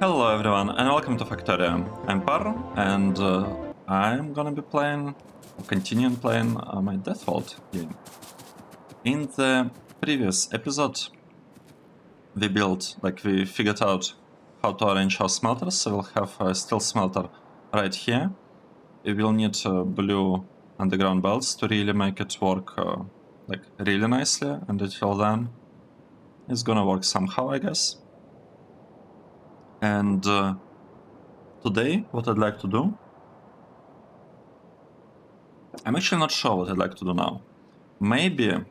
Hello everyone and welcome to Factorio. I'm Par and I'm gonna be playing, or continuing playing my DeathWorld game. In the previous episode we figured out how to arrange our smelters, so we'll have a steel smelter right here. We will need blue underground belts to really make it work really nicely, and until then it's gonna work somehow, I guess. And today, what I'd like to do, I'm actually not sure what I'd like to do now. Maybe,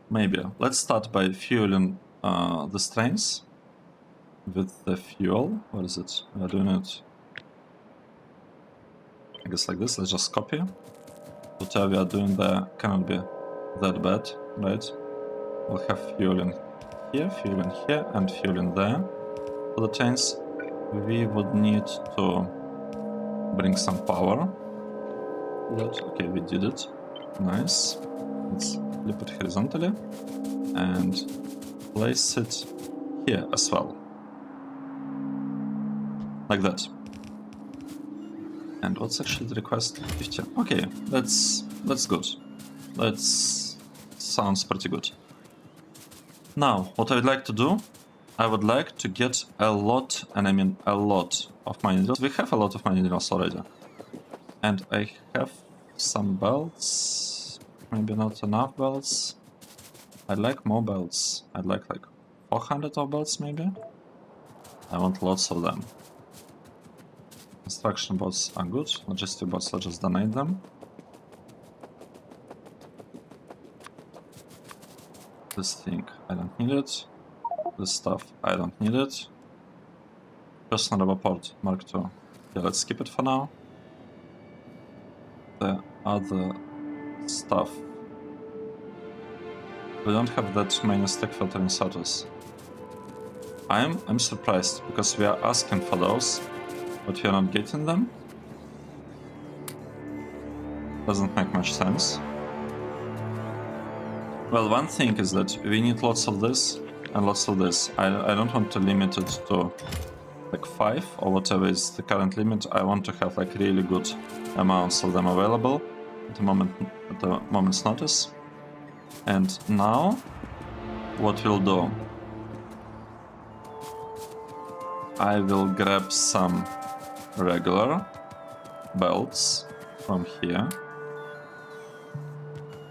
let's start by fueling the trains with the fuel. What is it? We are doing it, I guess, like this. Let's just copy. Whatever we are doing there cannot be that bad, right? We'll have fueling here, and fueling there. For the trains, we would need to bring some power. Okay, we did it. Nice. Let's flip it horizontally and place it here as well. Like that. And what's actually the request? 15. Okay, that's good. That sounds pretty good. Now, what I would like to do, I would like to get a lot, and I mean a lot, of minerals. We have a lot of minerals already. And I have some belts, maybe not enough belts. I'd like more belts. I'd like 400 of belts maybe. I want lots of them. Construction bots are good. Logistic bots, let's just donate them. This thing, I don't need it. This stuff, I don't need it. Personal report, Mark II. Yeah, let's skip it for now. The other stuff. We don't have that many stack filtering sorters. I'm surprised, because we are asking for those, but we are not getting them. Doesn't make much sense. Well, one thing is that we need lots of this and lots of this. I don't want to limit it to 5 or whatever is the current limit. I want to have really good amounts of them available at the moment's notice. And now, what we'll do, I will grab some regular belts from here,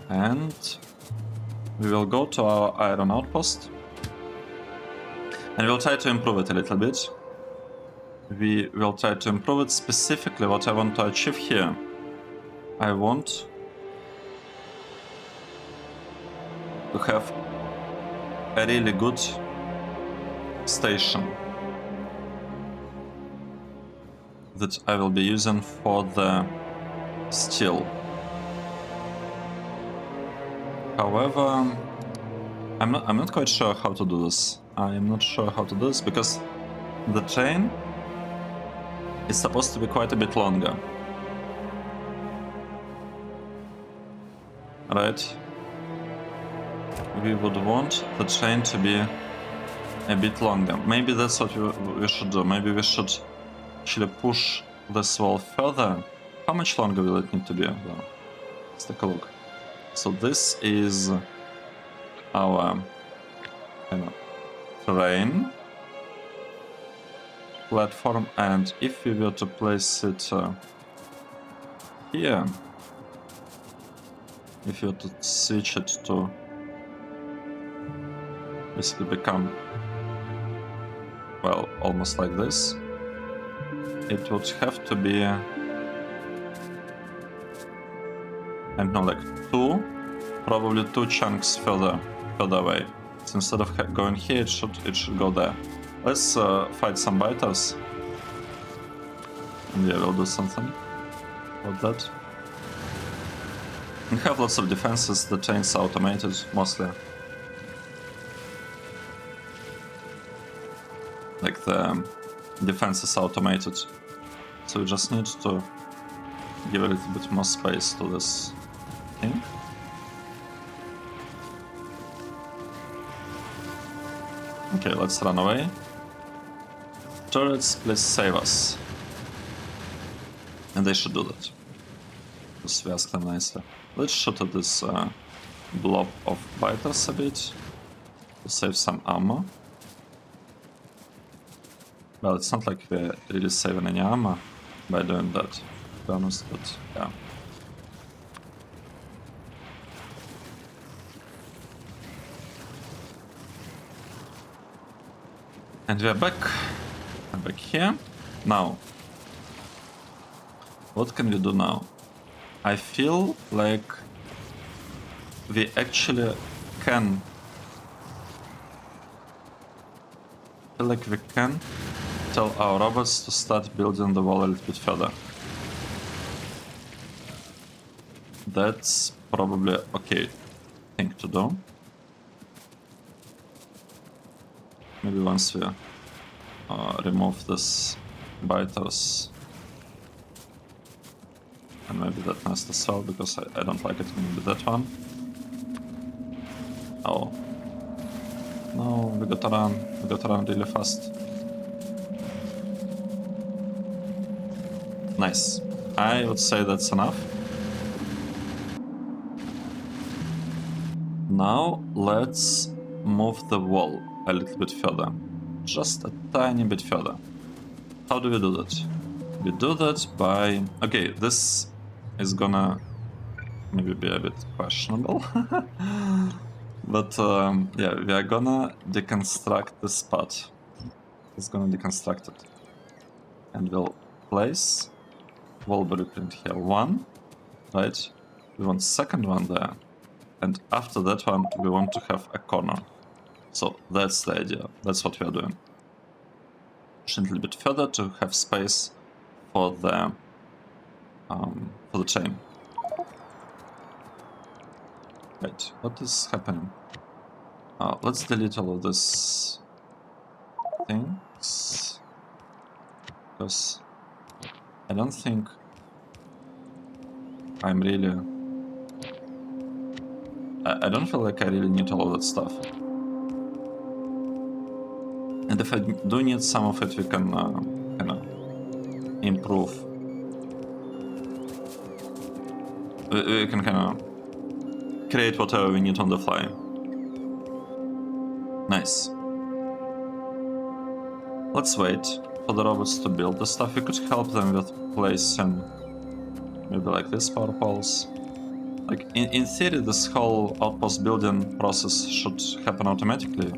and we will go to our iron outpost, and we'll try to improve it a little bit. We will try to improve it. Specifically, what I want to achieve here, I want to have a really good station that I will be using for the steel. However, I'm not quite sure how to do this. I am not sure how to do this because the train is supposed to be quite a bit longer. Right? We would want the train to be a bit longer. Maybe that's what we should do. Maybe we should actually push this wall further. How much longer will it need to be though? Let's take a look. So this is our train platform, and if we were to place it here, if you were to switch it to basically become, well, almost like this, it would have to be, I don't know, probably two chunks further away. So instead of going here, it should go there. Let's fight some biters. And yeah, we'll do something about that. We have lots of defenses. The trains are automated mostly. The defense is automated. So we just need to give a little bit more space to this thing. Okay, let's run away. Turrets, please save us. And they should do that. Because we asked them nicely. Let's shoot at this blob of biters a bit. To save some ammo. Well, it's not like we're really saving any ammo by doing that, to be honest, but yeah. And we are back. I'm back here. Now, what can we do now? I feel like we actually can. Tell our robots to start building the wall a little bit further. That's probably okay thing to do. Maybe once we remove this biters. And maybe that nest as well, because I don't like it. Maybe that one. Oh. No, we gotta run. We gotta run really fast. Nice. I would say that's enough. Now let's move the wall a little bit further. Just a tiny bit further. How do we do that? We do that by... Okay, this is gonna maybe be a bit questionable. But yeah, we are gonna deconstruct this part. It's gonna deconstruct it. And we'll place wall blueprint here. One, right? We want second one there. And after that one, we want to have a corner. So that's the idea. That's what we are doing. Push a little bit further to have space for the chain. Right, what is happening? Let's delete all of this things, because I don't think I'm really... I don't feel like I really need all of that stuff. And if I do need some of it, we can kind of improve. We can kind of create whatever we need on the fly. Nice. Let's wait for the robots to build the stuff. We could help them with placing maybe like this power poles. Like in theory, this whole outpost building process should happen automatically.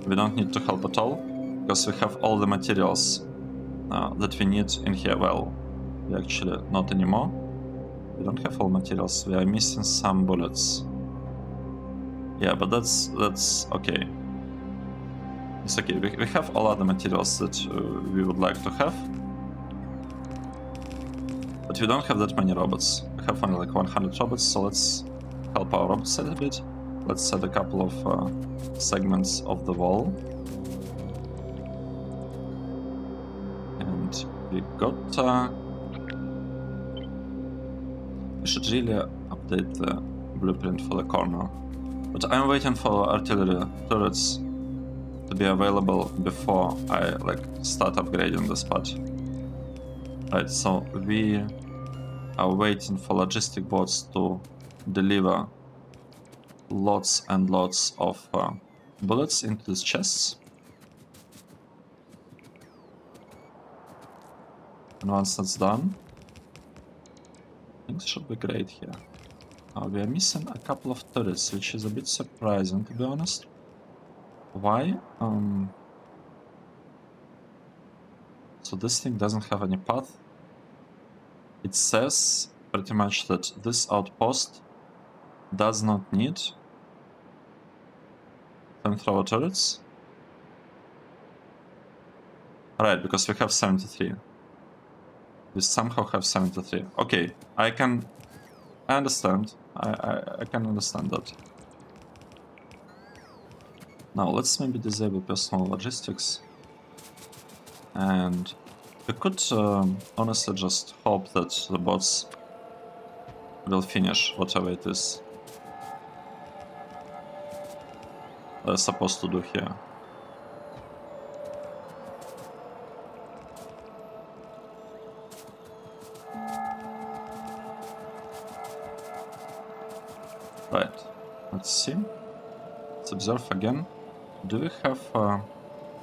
We don't need to help at all, because we have all the materials that we need in here. Well, we actually not anymore. We don't have all materials. We are missing some bullets. Yeah, but that's okay. It's okay. We have all other materials that we would like to have. But we don't have that many robots. We have only like 100 robots, so let's help our robots a little bit. Let's set a couple of segments of the wall. And we got... we should really update the blueprint for the corner. But I'm waiting for artillery turrets to be available before I like start upgrading this part. Right, so we are waiting for logistic bots to deliver lots and lots of bullets into these chests. And once that's done, things should be great here. We are missing a couple of turrets, which is a bit surprising, to be honest. Why? So this thing doesn't have any path. It says pretty much that this outpost does not need flamethrower turrets. Right, because we have 73. We somehow have 73. Okay, I understand. I can understand that. Now let's maybe disable personal logistics. And we could honestly just hope that the bots will finish whatever it is they're supposed to do here. Right. Let's see. Let's observe again. Do we have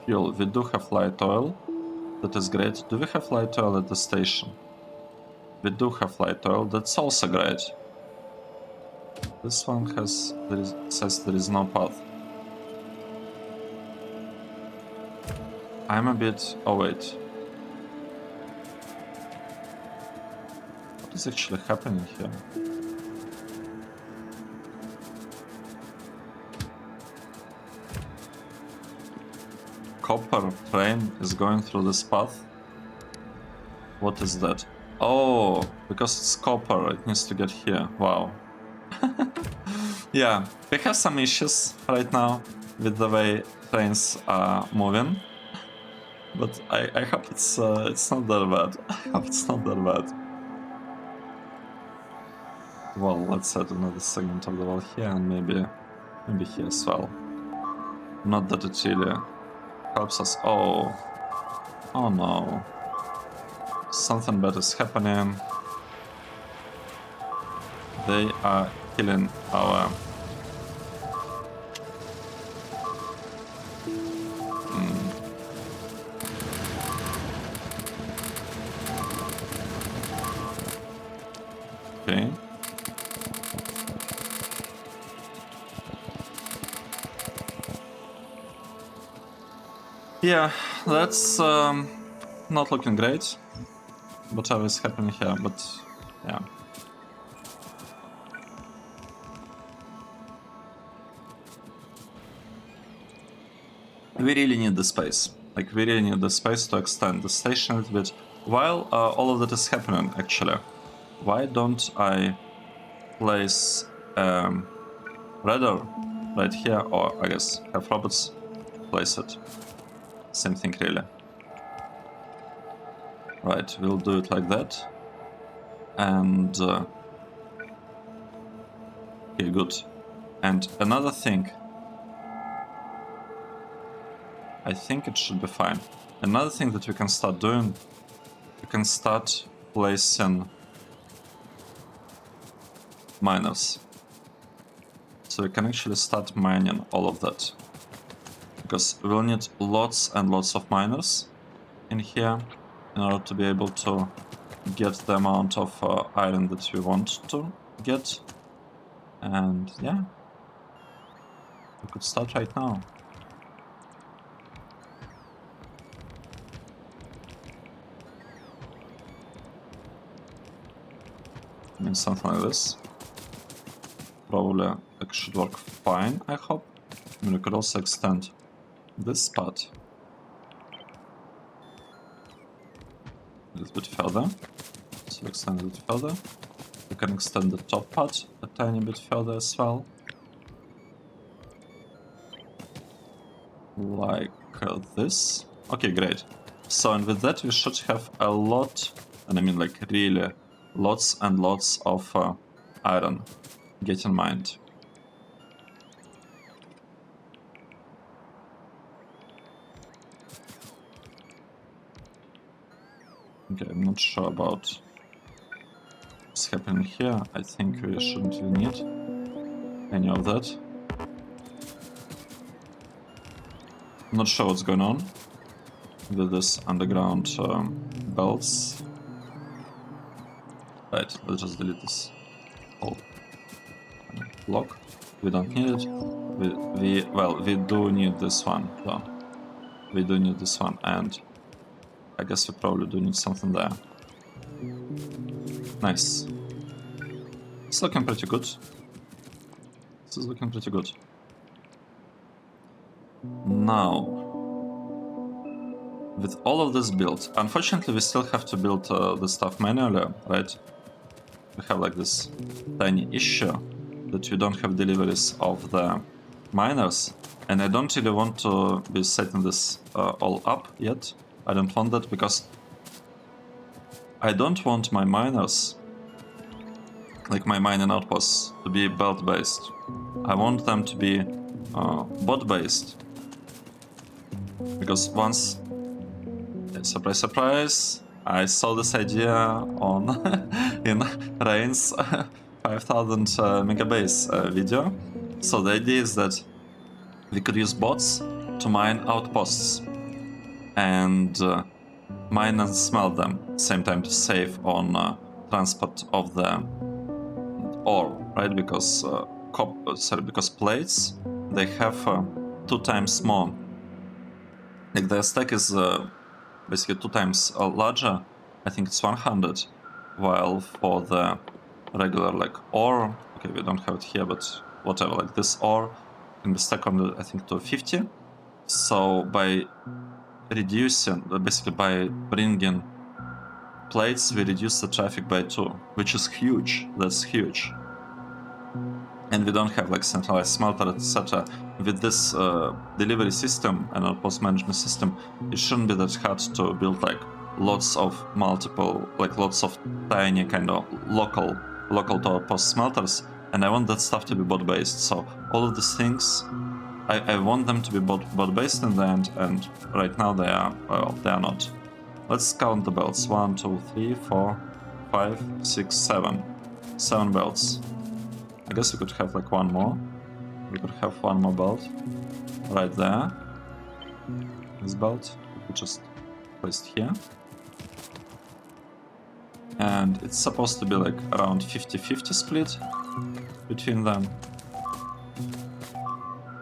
fuel? We do have light oil. That is great. Do we have light oil at the station? We do have light oil. That's also great. This one says there is no path. I'm a bit... Oh, wait. What is actually happening here? Copper train is going through this path. What is that? Oh, because it's copper, it needs to get here. Wow. Yeah, we have some issues right now with the way trains are moving. But I hope it's not that bad. I hope it's not that bad. Well, let's add another segment of the wall here and maybe here as well. Not that it really helps us. Oh no. Something bad is happening. They are killing our... Okay. Yeah, that's not looking great. Whatever is happening here, but yeah. We really need the space. Like, we really need the space to extend the station a little bit. While all of that is happening, actually, why don't I place radar right here, or I guess have robots place it? Same thing, really. Right, we'll do it like that. And... okay, good. And another thing... I think it should be fine. Another thing that we can start doing... we can start placing... miners. So we can actually start mining all of that. Because we'll need lots and lots of miners in here in order to be able to get the amount of iron that we want to get. And yeah, we could start right now. I mean, something like this. Probably it should work fine, I hope. I mean, we could also extend this part a little bit further. So extend it further. We can extend the top part a tiny bit further as well. Like this. Okay, great. So, and with that we should have a lot, and I mean like really lots and lots of iron getting mined. Okay, I'm not sure about what's happening here. I think we shouldn't really need any of that. I'm not sure what's going on with this underground belts. Right, let's just delete this whole block. We don't need it. We do need this one, though. We do need this one, and I guess we probably do need something there. Nice. It's looking pretty good. This is looking pretty good. Now, with all of this built, unfortunately we still have to build the stuff manually, right? We have like this tiny issue that we don't have deliveries of the miners, and I don't really want to be setting this all up yet. I don't want that because I don't want my miners, like my mining outposts, to be belt-based. I want them to be bot-based. Because once, surprise, surprise, I saw this idea on in Rain's 5,000 megabase video. So the idea is that we could use bots to mine outposts and mine and smelt them at the same time to save on transport of the ore, right? Because because plates, they have 2 times more. Like the stack is basically 2 times larger. I think it's 100, while for the regular like ore, okay, we don't have it here, but whatever, like this ore can be stacked on the, I think, to 50. So by reducing, basically by bringing plates, we reduce the traffic by 2, which is huge. That's huge. And we don't have like centralized smelter, etc. With this delivery system and our post management system, it shouldn't be that hard to build like lots of multiple, like lots of tiny kind of local to our post smelters. And I want that stuff to be bot based. So all of these things, I want them to be bot based in the end, and right now they are, well, they are not. Let's count the belts. 1, 2, 3, 4, 5, 6, 7. 7 belts. I guess we could have like one more. We could have one more belt right there. This belt we just placed here. And it's supposed to be like around 50-50 split between them.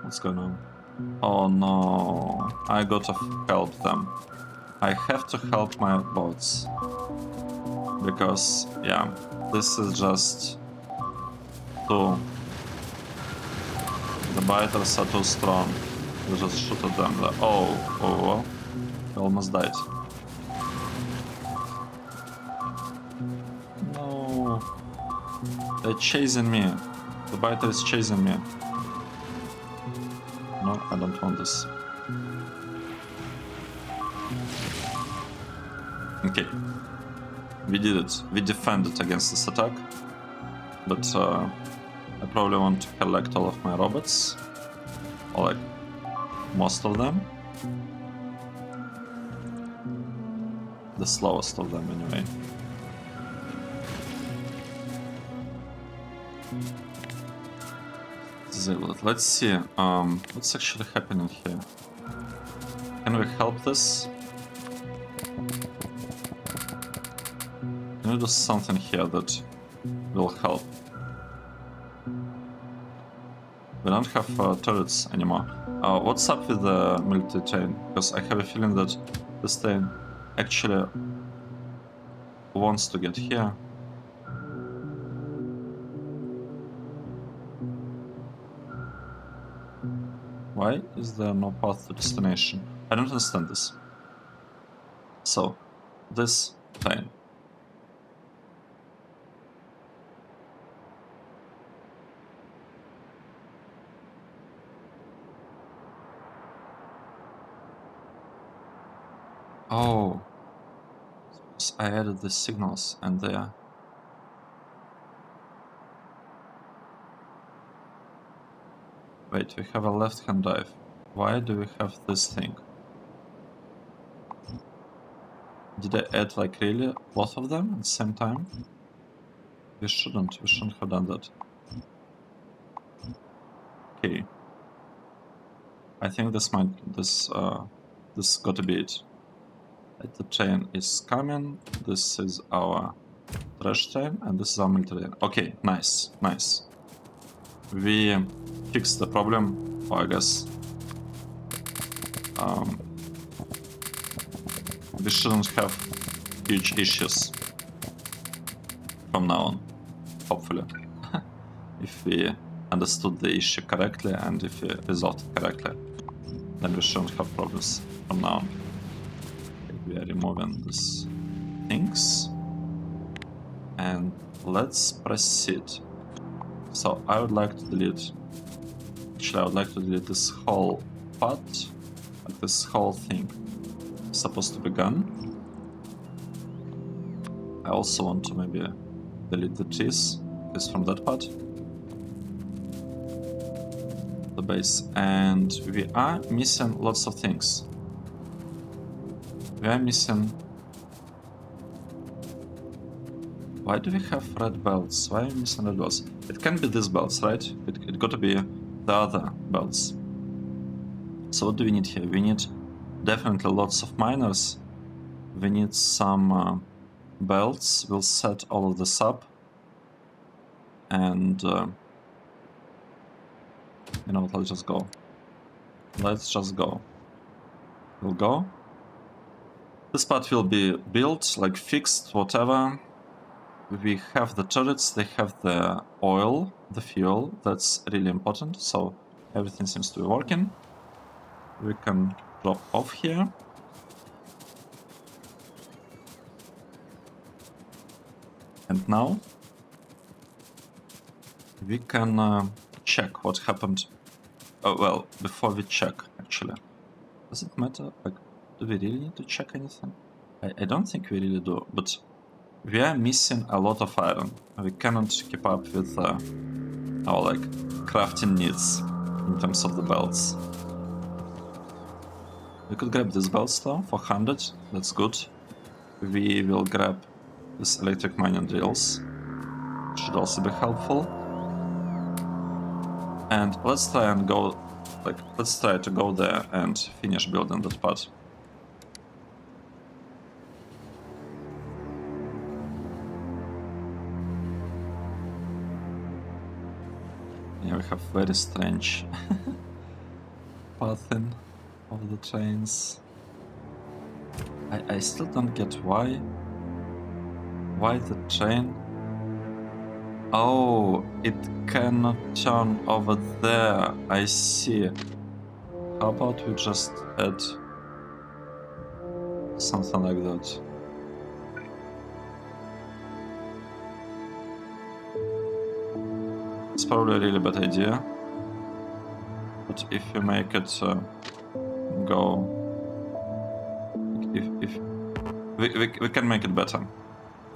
What's going on? Oh no, I gotta help them. I have to help my bots. Because, yeah, this is just too... The biters are too strong. We just shoot at them. Oh, we almost died. No. They're chasing me. The biter is chasing me. No, I don't want this. Okay. We did it. We defended against this attack. But I probably want to collect all of my robots. Or like most of them. The slowest of them anyway. Let's see what's actually happening here. Can we help this? Can we do something here that will help? We don't have turrets anymore. What's up with the military train? Because I have a feeling that this train actually wants to get here. Why is there no path to destination? I don't understand this. So, this train. Oh, I added the signals and they are... Wait, we have a left-hand drive. Why do we have this thing? Did I add like really both of them at the same time? We shouldn't have done that. Okay. I think this gotta be it. The train is coming, this is our trash train, and this is our military train. Okay, nice. We fixed the problem, or I guess we shouldn't have huge issues from now on, hopefully. If we understood the issue correctly and if we resolved it correctly, then we shouldn't have problems from now on. We are removing these things and let's proceed. So I would like to delete, actually I would like to delete this whole part, like this whole thing is supposed to be gone. I also want to maybe delete the trees, this from that part, the base, and we are missing lots of things. We are missing Why do we have red belts? Why are we missing red belts? It can be these belts, right? It got to be the other belts. So what do we need here? We need definitely lots of miners. We need some belts. We'll set all of this up. And you know what, let's just go. Let's just go. We'll go. This part will be built, like fixed, whatever. We have the turrets, they have the oil, the fuel. That's really important. So everything seems to be working. We can drop off here. And now we can check what happened. Oh, well, before we check, actually. Does it matter? Like, do we really need to check anything? I don't think we really do, but we are missing a lot of iron. We cannot keep up with our, like, crafting needs in terms of the belts. We could grab these belts though, for 100, that's good. We will grab these electric mining drills, should also be helpful. And let's try and go, like, let's try to go there and finish building that part. Yeah, we have very strange pathing of the trains. I still don't get why the train... Oh, it cannot turn over there, I see. How about we just add something like that? It's probably a really bad idea. But if you make it go... If we can make it better.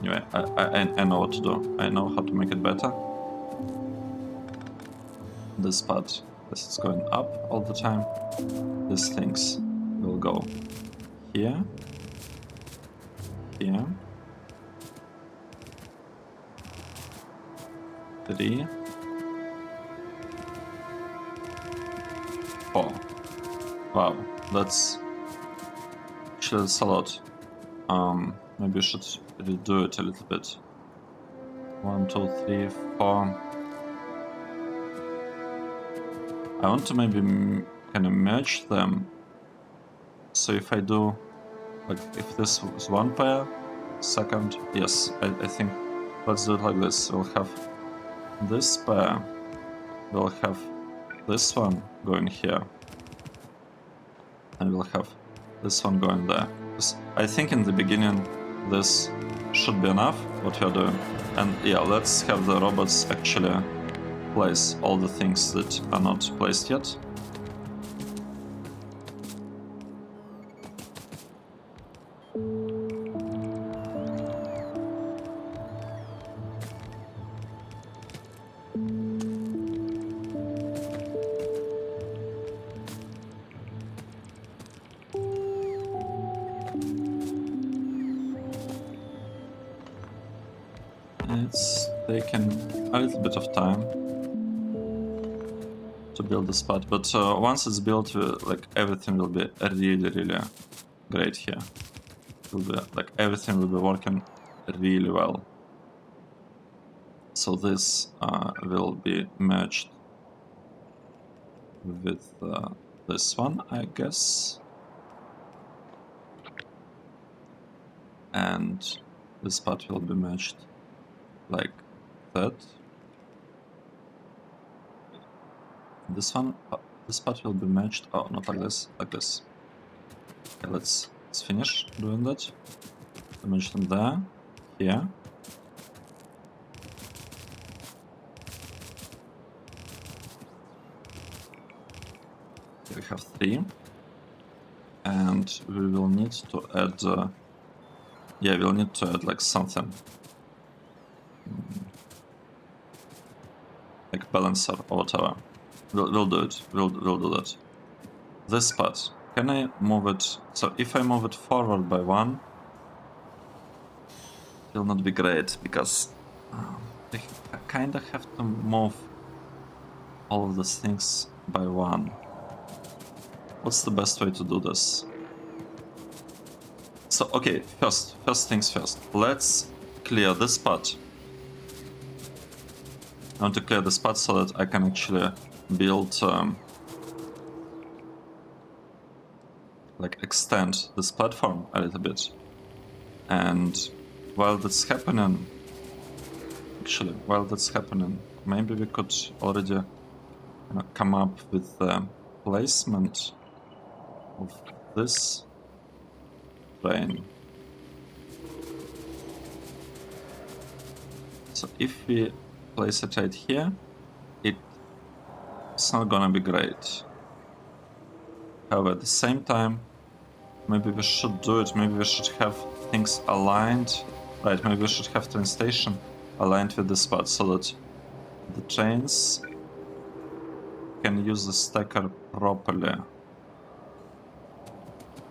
Anyway, I know what to do. I know how to make it better. This part, this is going up all the time. These things will go here, here, 3, 4. Wow, that's actually that's a lot. Maybe we should redo it a little bit. 1, 2, 3, 4. I want to maybe kind of merge them. So if I do, like, if this is one pair, second, yes, I think let's do it like this. We'll have this pair, we'll have this one going here, and we'll have this one going there. I think in the beginning this should be enough, what we are doing. And yeah, let's have the robots actually place all the things that are not placed yet. It's taken a little bit of time to build this part, but once it's built, like, everything will be really great here. Will be, like, everything will be working really well. So this will be merged with this one, I guess. And this part will be merged like that. This one, this part will be merged. Oh, not like this, like this. Okay, let's finish doing that. Merge them there, here. We have 3, and we will need to add. Yeah, we'll need to add like something, like balancer or whatever. We'll do it. We'll do that. This part, can I move it? So if I move it forward by 1, will not be great because I kinda have to move all of these things by one. What's the best way to do this? So, okay, first things first. Let's clear this part. I want to clear this part so that I can actually build, like, extend this platform a little bit. And while that's happening, maybe we could already come up with the placement of this train. So if we place it right here, it's not gonna be great. However, at the same time, maybe we should do it. Maybe we should have things aligned. Right, maybe we should have train station aligned with this spot so that the trains can use the stacker properly.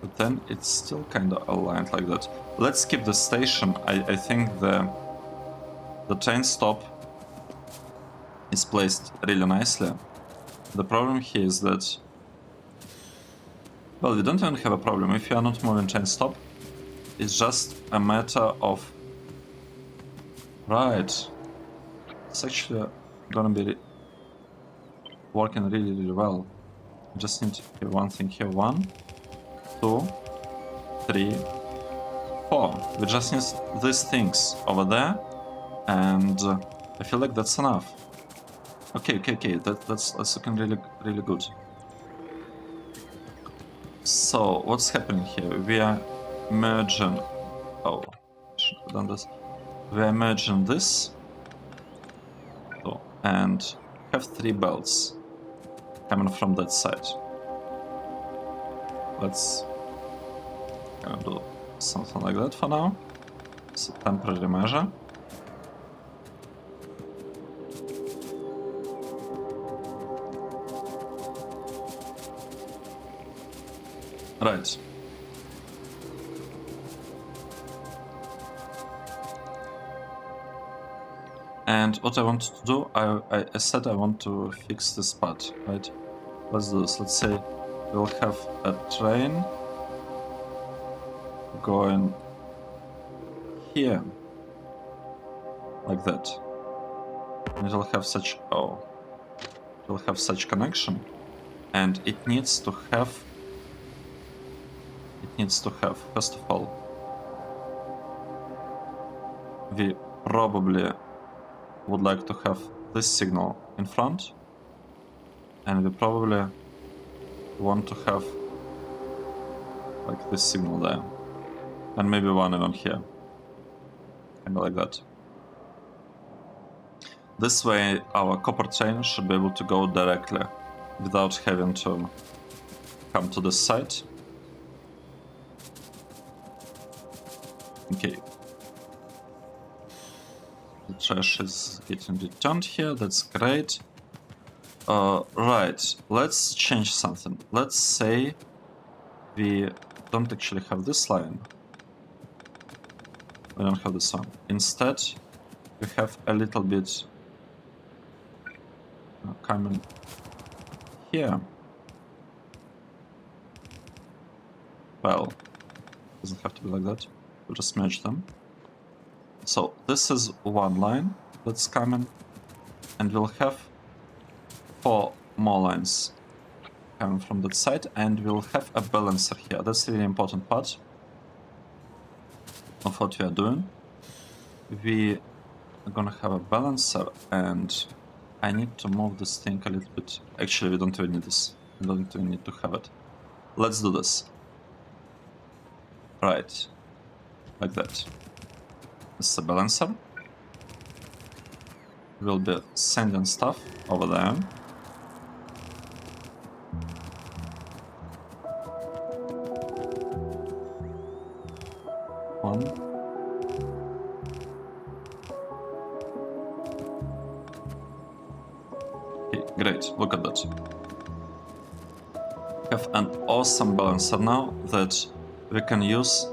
But then it's still kind of aligned like that. Let's keep the station. I think the train stop is placed really nicely. The problem here is that, well, we don't even have a problem. If you are not moving train stop, it's just a matter of... Right. It's actually gonna be working really well. We just need to do one thing here. 1, 2, 3, 4. We just need these things over there, and I feel like that's enough. Okay. That's looking really good. So what's happening here? We are merging. Oh, I should have done this. We are merging this. So, and have 3 belts coming from that side. Let's kind of do something like that for now. It's a temporary measure. Right. And what I want to do, I said I want to fix this part, right? Let's do this. Let's say we'll have a train going here, like that. And it will have such, it will have such connection, and it needs to have, first of all, we probably would like to have this signal in front, and we probably want to have like this signal there, and maybe one even here, kind of like that. This way our copper chain should be able to go directly without having to come to this side. Okay. The trash is getting returned here, that's great. Right, let's change something. Let's say we don't actually have this line. We don't have this one. Instead, we have a little bit coming here. Well, doesn't have to be like that. We'll just merge them. So this is one line that's coming, and we'll have 4 more lines coming from that side, and we'll have a balancer here. That's a really important part of what we are doing. We are gonna have a balancer, and I need to move this thing a little bit. Actually, we don't even need this. We don't even need to have it. Let's do this. Right. Like that. This is a balancer. We'll be sending stuff over there. One. Okay, great. Look at that. We have an awesome balancer now that we can use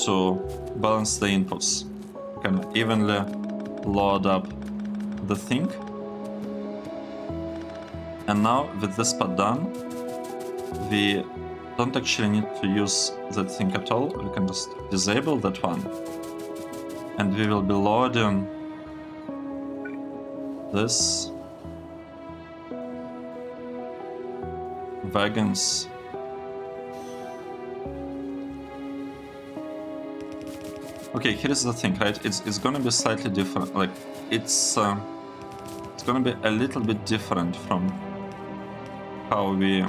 to balance the inputs. can evenly load up the thing. And now with this part done, we don't actually need to use that thing at all. We can just disable that one. And we will be loading this wagons. Okay, here's the thing, right? It's gonna be slightly different. Like it's gonna be a little bit different from how we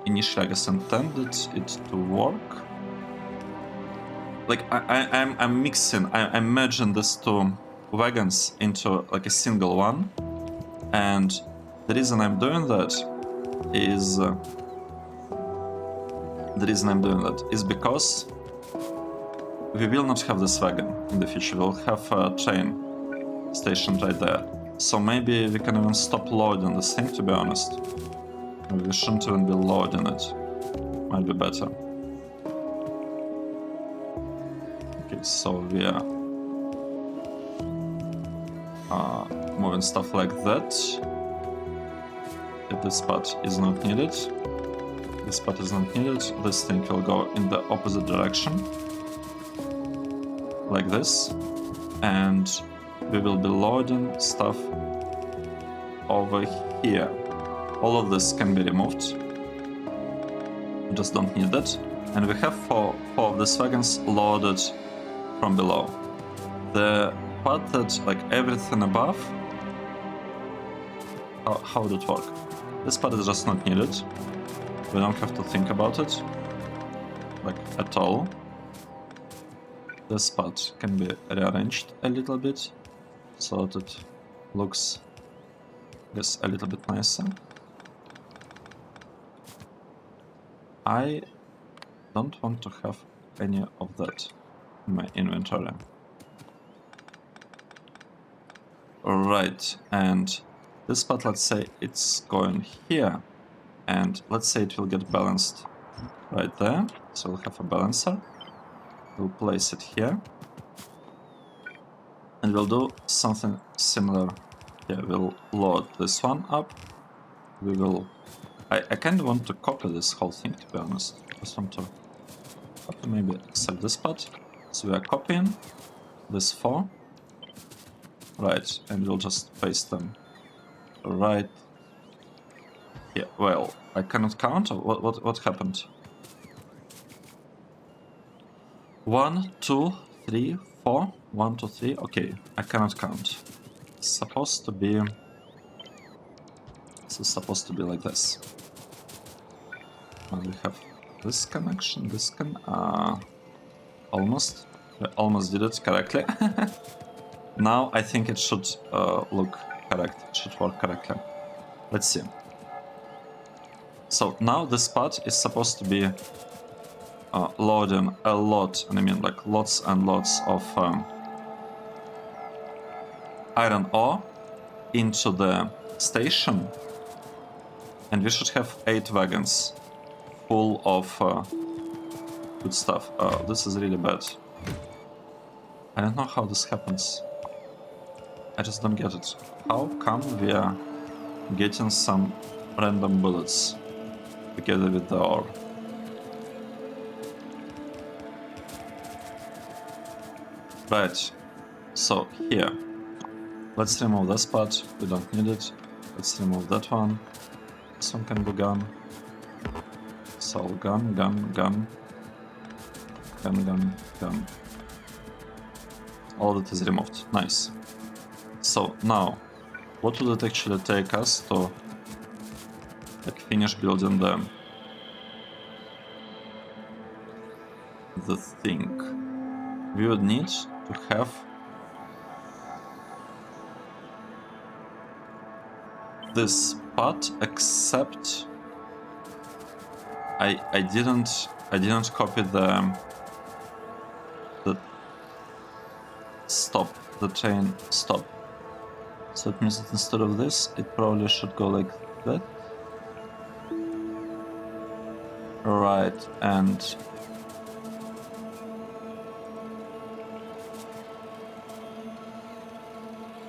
initially, I guess, intended it to work. Like I'm mixing, I'm merging these two wagons into like a single one, and the reason I'm doing that is because we will not have this wagon in the future. We'll have a train station right there. So maybe we can even stop loading this thing, to be honest. We shouldn't even be loading it. Might be better. Okay, so we are moving stuff like that. If this part is not needed, this part is not needed, this thing will go in the opposite direction. Like this. And we will be loading stuff over here. All of this can be removed. We just don't need that. And we have four of these wagons loaded from below. The part that, like everything above, how would it work? This part is just not needed. We don't have to think about it, like at all. This part can be rearranged a little bit so that it looks just a little bit nicer. I don't want to have any of that in my inventory. Alright, and this part, let's say it's going here, and let's say it will get balanced right there, so we'll have a balancer. We'll place it here, and we'll do something similar here. We'll load this one up. We will... I kind of want to copy this whole thing, to be honest. Just want to copy, maybe select this part. So we are copying this 4. Right, and we'll just paste them right here. Well, I cannot count. What happened? 1, 2, 3, 4. 1, 2, 3. Okay, I cannot count. It's supposed to be... This is supposed to be like this. And we have this connection, this almost. We almost did it correctly. Now I think it should look correct. It should work correctly. Let's see. So now this part is supposed to be loading a lot, and I mean like lots and lots of iron ore into the station, and we should have 8 wagons full of good stuff. This is really bad. I don't know how this happens. I just don't get it. How come we are getting some random bullets together with the ore? Right, so here, let's remove this part, we don't need it. Let's remove that one. This one can be gone. So gun. All that is removed. Nice. So now, what would it actually take us to like finish building the thing? We would need to have this part, except I didn't copy the stop, the train stop. So it means that instead of this, it probably should go like that. Right, and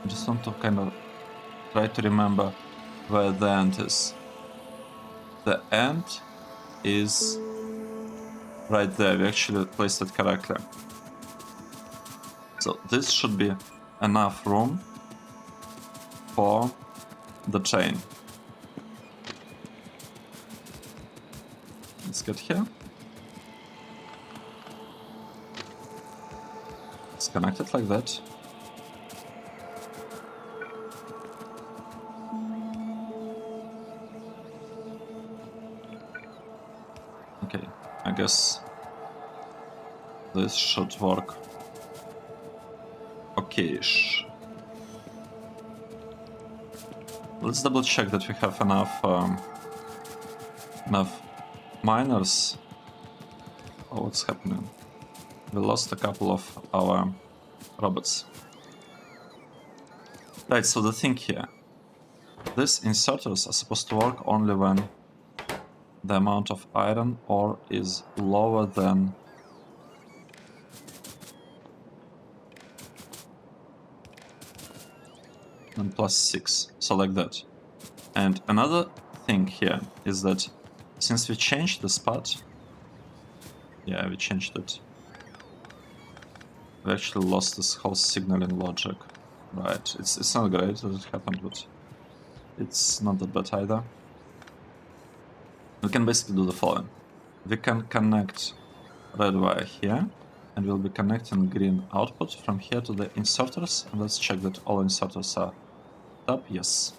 just want to kind of try to remember where the end is. The end is right there. We actually placed it correctly. So this should be enough room for the chain. Let's get here. Let's connect it like that. Okay, I guess this should work. Okay-ish. Let's double check that we have enough miners. Oh, what's happening? We lost a couple of our robots. Right, so the thing here. These inserters are supposed to work only when the amount of iron ore is lower than +6, so like that. And another thing here is that since we changed the spot, yeah, we changed it. We actually lost this whole signaling logic. Right, it's not great that it happened, but it's not that bad either. We can basically do the following. We can connect red wire here, and we'll be connecting green output from here to the inserters, and let's check that all inserters are up, yes.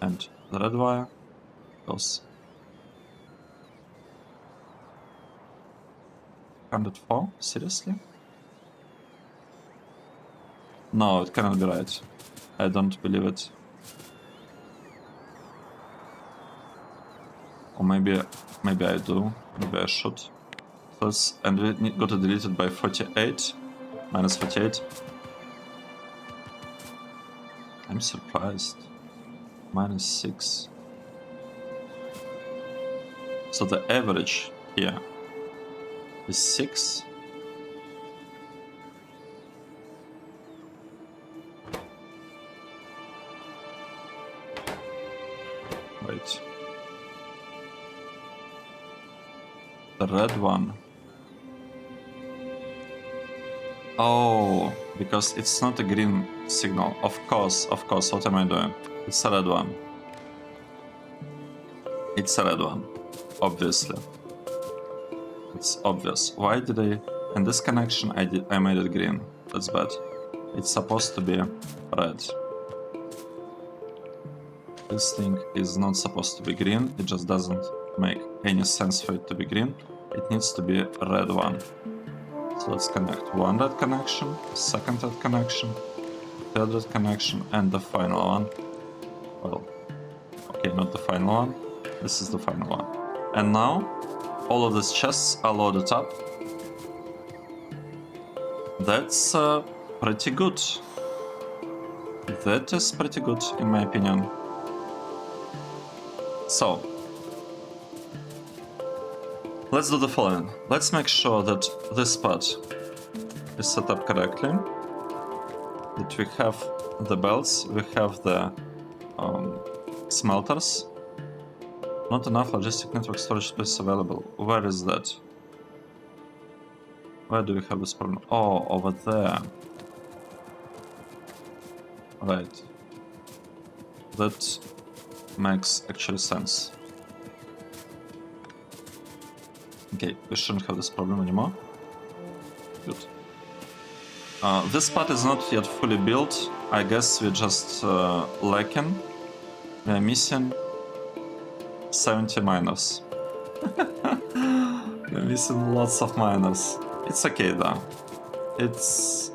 And the red wire goes 104, seriously? No, it cannot be right. I don't believe it. Or maybe I do. Maybe I should. And we got it deleted by 48. Minus 48. I'm surprised. -6. So the average here is 6. Wait. The red one. Oh, because it's not a green signal. Of course, what am I doing? It's a red one. It's a red one. Obviously. It's obvious. Why did I... In this connection, I made it green. That's bad. It's supposed to be red. This thing is not supposed to be green. It just doesn't make any sense for it to be green. It needs to be a red one. So let's connect one red connection, second red connection, third red connection, and the final one. Well, okay, not the final one. This is the final one. And now, all of these chests are loaded up. That's pretty good. That is pretty good, in my opinion. So, let's do the following. Let's make sure that this part is set up correctly. That we have the belts, we have the smelters. Not enough logistic network storage space available. Where is that? Where do we have this problem? Oh, over there. Right. That makes actually sense. Okay, we shouldn't have this problem anymore. Good. This part is not yet fully built. I guess we're just lacking. We're missing 70 miners. We're missing lots of miners. It's okay though. It's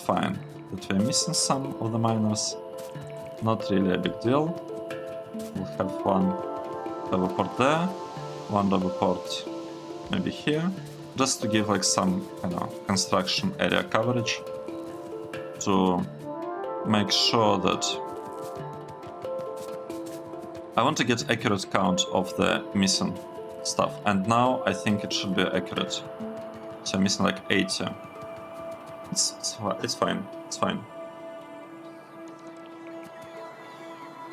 fine that we're missing some of the miners. Not really a big deal. We'll have one double port there, one double port maybe here, just to give like some, you know, construction area coverage to make sure that I want to get accurate count of the missing stuff, and now I think it should be accurate. So I'm missing like 80. It's fine. It's fine.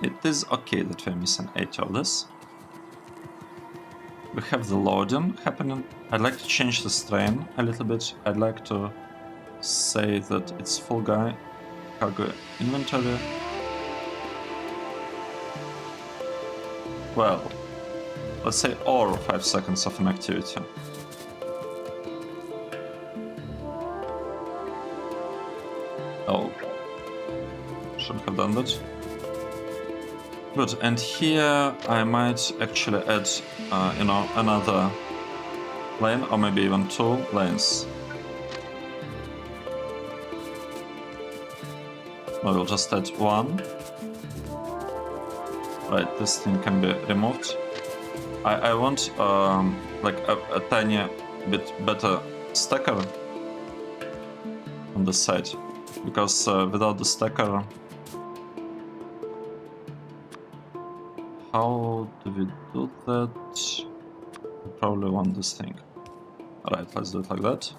It is okay that we're missing 80 of this. We have the loading happening. I'd like to change the strain a little bit. I'd like to say that it's full guy cargo inventory. Well, let's say or 5 seconds of inactivity. Oh, should have done that. Good, and here I might actually add, another lane, or maybe even 2 lanes. No, we'll just add 1. Right, this thing can be removed. I want like a tiny bit better stacker on this side, because without the stacker, how do we do that? We probably want this thing. Alright, let's do it like that.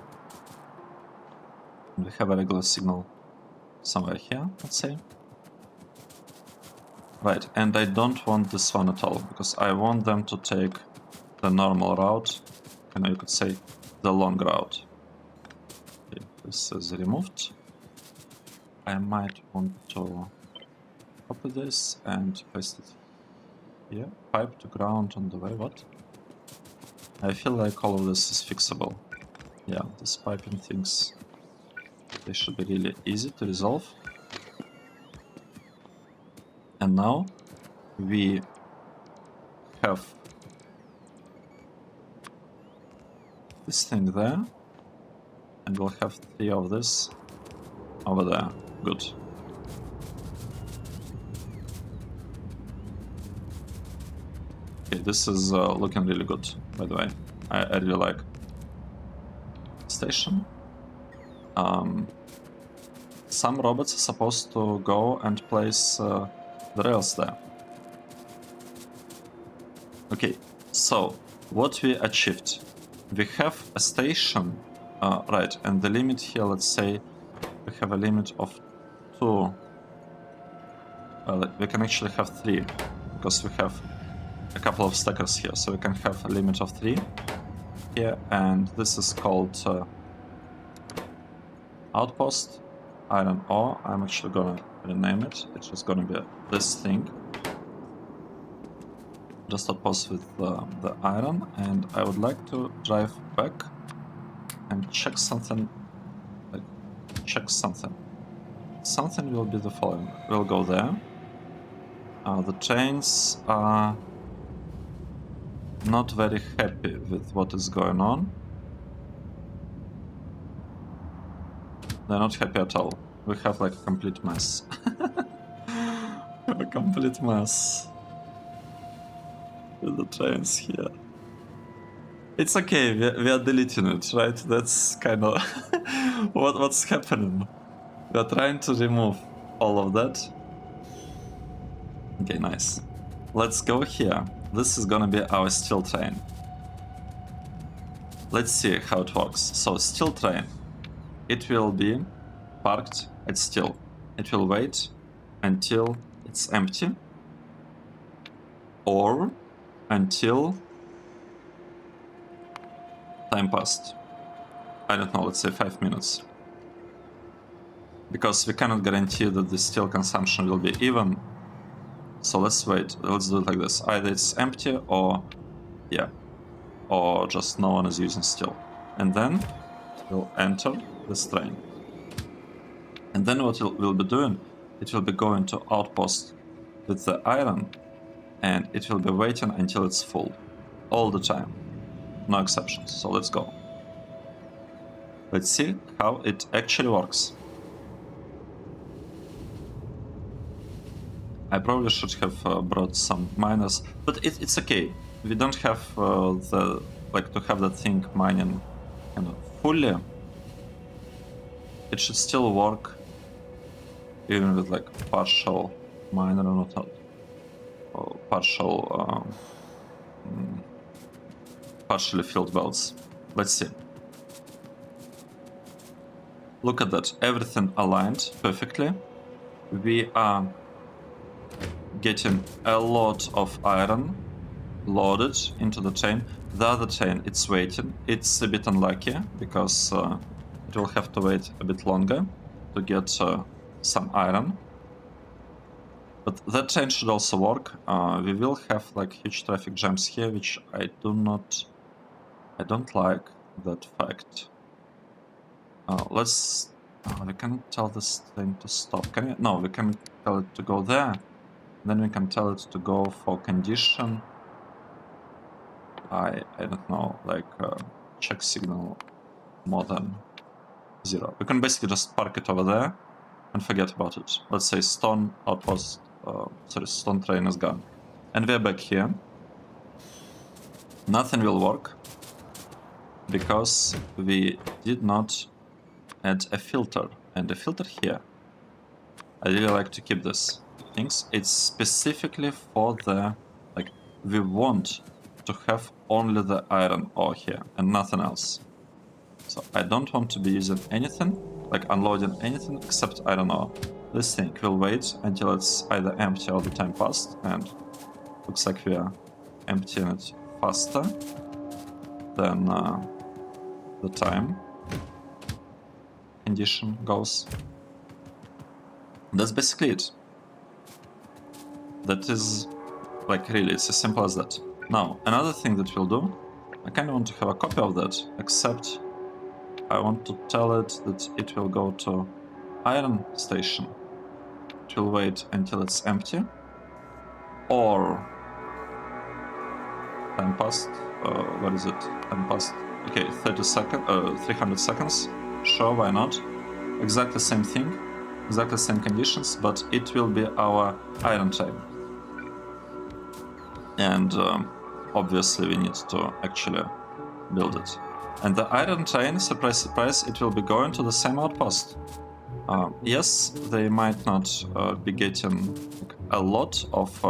We have a regular signal somewhere here, let's say. Right, and I don't want this one at all, because I want them to take the normal route, and you could say the long route. Okay, this is removed. I might want to copy this and paste it here. Pipe to ground on the way, what? I feel like all of this is fixable. Yeah, these piping things, they should be really easy to resolve. And now we have this thing there, and we'll have 3 of this over there. Good. Okay, this is looking really good, by the way. I really like station. Some robots are supposed to go and place the rails there. Okay, so what we achieved. We have a station, right, and the limit here, let's say, we have a limit of 2. We can actually have 3, because we have a couple of stackers here, so we can have a limit of 3 here, and this is called outpost iron ore. I'm actually gonna rename it. It's just gonna be this thing. Just outpost with the iron, and I would like to drive back and check something. Something will be the following. We'll go there. The trains are not very happy with what is going on. They're not happy at all. We have like a complete mess. A complete mess with the trains here. It's okay, we are deleting it, right? That's kind of what's happening. We are trying to remove all of that. Okay, nice. Let's go here. This is gonna be our steel train. Let's see how it works. So, steel train. It will be parked at steel. It will wait until it's empty, or until time passed. I don't know, let's say 5 minutes. Because we cannot guarantee that the steel consumption will be even. So let's wait. Let's do it like this. Either it's empty or, yeah, or just no one is using steel. And then we'll enter this train. And then what we'll be doing, it will be going to outpost with the iron, and it will be waiting until it's full. All the time. No exceptions. So let's go. Let's see how it actually works. I probably should have brought some miners, but it's okay. We don't have to have that thing mining kind of fully. It should still work even with like partial miner or not, or partially filled belts. Let's see. Look at that, everything aligned perfectly. We are getting a lot of iron loaded into the chain. The other chain, it's waiting. It's a bit unlucky because it will have to wait a bit longer to get some iron. But that chain should also work. We will have like huge traffic jams here, which I don't like that fact. We can tell this thing to stop. Can we? No, we can tell it to go there. Then we can tell it to go for condition. I don't know, like check signal more than 0. We can basically just park it over there and forget about it. Let's say stone outpost, stone train is gone. And we're back here. Nothing will work because we did not add a filter. And the filter here, I really like to keep this things. It's specifically for the, like, we want to have only the iron ore here and nothing else. So I don't want to be using anything, like unloading anything except iron ore. This thing will wait until it's either empty or the time passed, and looks like we are emptying it faster than the time condition goes. That's basically it. That is, like, really, it's as simple as that. Now, another thing that we'll do, I kind of want to have a copy of that, except I want to tell it that it will go to iron station. It will wait until it's empty, or time passed. What is it? Time passed. Okay, 300 seconds. Sure, why not? Exactly the same thing, exactly the same conditions, but it will be our iron chain. And obviously we need to actually build it. And the iron chain, surprise, surprise, it will be going to the same outpost. Yes, they might not be getting a lot of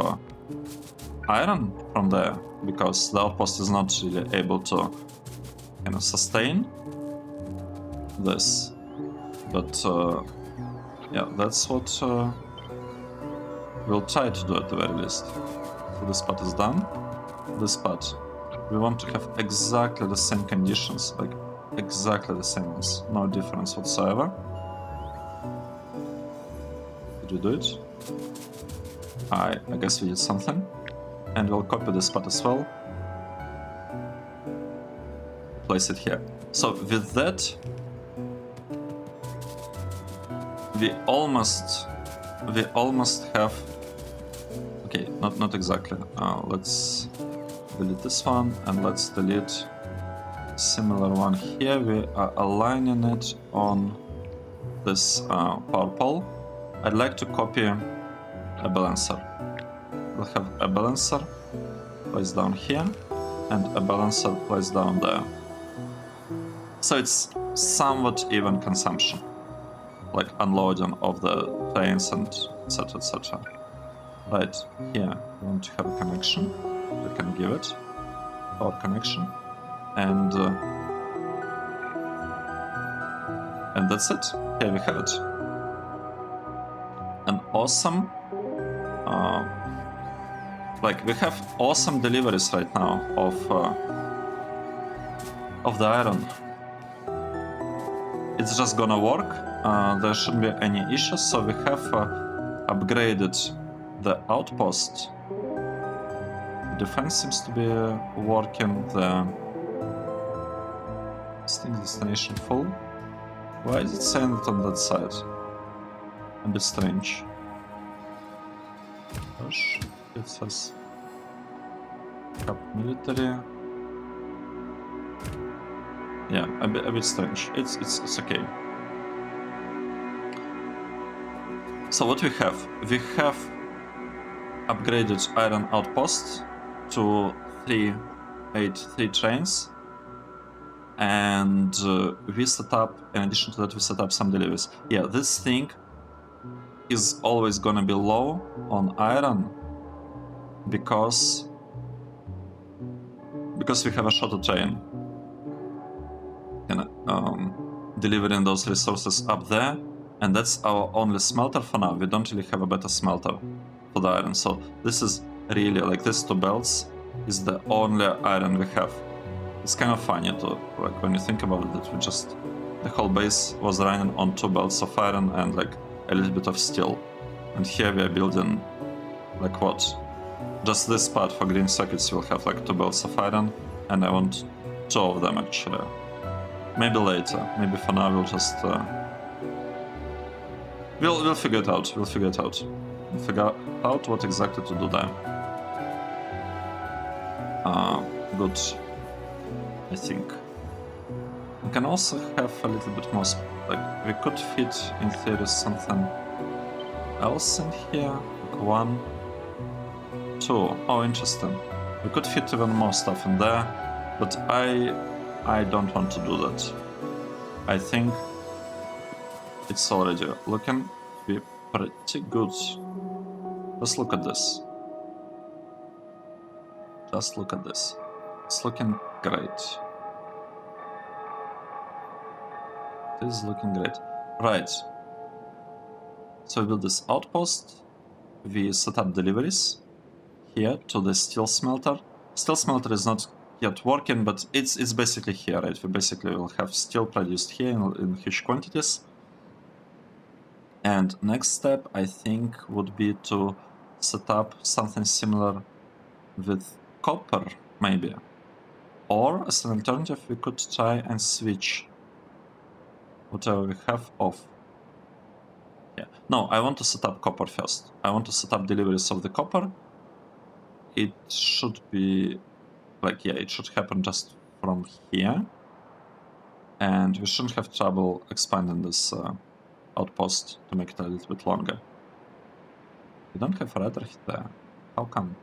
iron from there, because the outpost is not really able to sustain this. But yeah, that's what we'll try to do at the very least. So this part is done. This part, we want to have exactly the same conditions, like exactly the same ones, no difference whatsoever. Did we do it? I guess we did something. And we'll copy this part as well. Place it here. So with that, we almost have. Okay, not exactly. Let's delete this one and let's delete similar one here. We are aligning it on this power pole. I'd like to copy a balancer. We'll have a balancer placed down here and a balancer placed down there. So it's somewhat even consumption, like unloading of the trains and etc, etc. Right here, we want to have a connection. We can give it our connection, and that's it. Here we have it. An awesome, like we have awesome deliveries right now of the iron. It's just gonna work. There shouldn't be any issues. So we have upgraded the outpost. Defense seems to be working. The destination full. Why is it saying it on that side? A bit strange. Gosh, it says cap military. Yeah, a bit strange. It's okay. So what we have? We have upgraded iron outpost to 383 trains, and we set up, in addition to that, we set up some deliveries. Yeah, this thing is always gonna be low on iron because we have a shorter train. Delivering those resources up there, and that's our only smelter for now. We don't really have a better smelter. for the iron. So this is really like these 2 belts is the only iron we have. It's kind of funny to, like, when you think about it, that we just, the whole base was running on 2 belts of iron and like a little bit of steel. And here we are building, like, what? Just this part for green circuits will have like 2 belts of iron, and I want 2 of them actually. Maybe later. Maybe for now we'll just we'll figure it out. We'll figure it out. We'll figure out what exactly to do there. Good. I think. We can also have a little bit more, like, we could fit in theory something else in here. Like 1, 2. Oh, interesting. We could fit even more stuff in there, but I don't want to do that. I think it's already looking to be pretty good. Just look at this. Just look at this. It's looking great. It is looking great. Right. So we build this outpost. We set up deliveries here to the steel smelter. Steel smelter is not yet working, but it's basically here, right? We basically will have steel produced here in huge quantities. And next step, I think, would be to set up something similar with copper, maybe. Or, as an alternative, we could try and switch whatever we have off. Yeah. No, I want to set up copper first. I want to set up deliveries of the copper. It should be, like, yeah, it should happen just from here. And we shouldn't have trouble expanding this outpost to make it a little bit longer. We don't have a radar there. How come?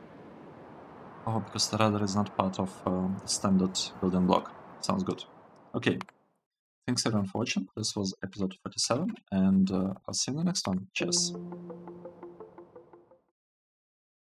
Oh, because the radar is not part of the standard building block. Sounds good. Okay. Thanks everyone for watching. This was episode 47, and I'll see you in the next one. Cheers.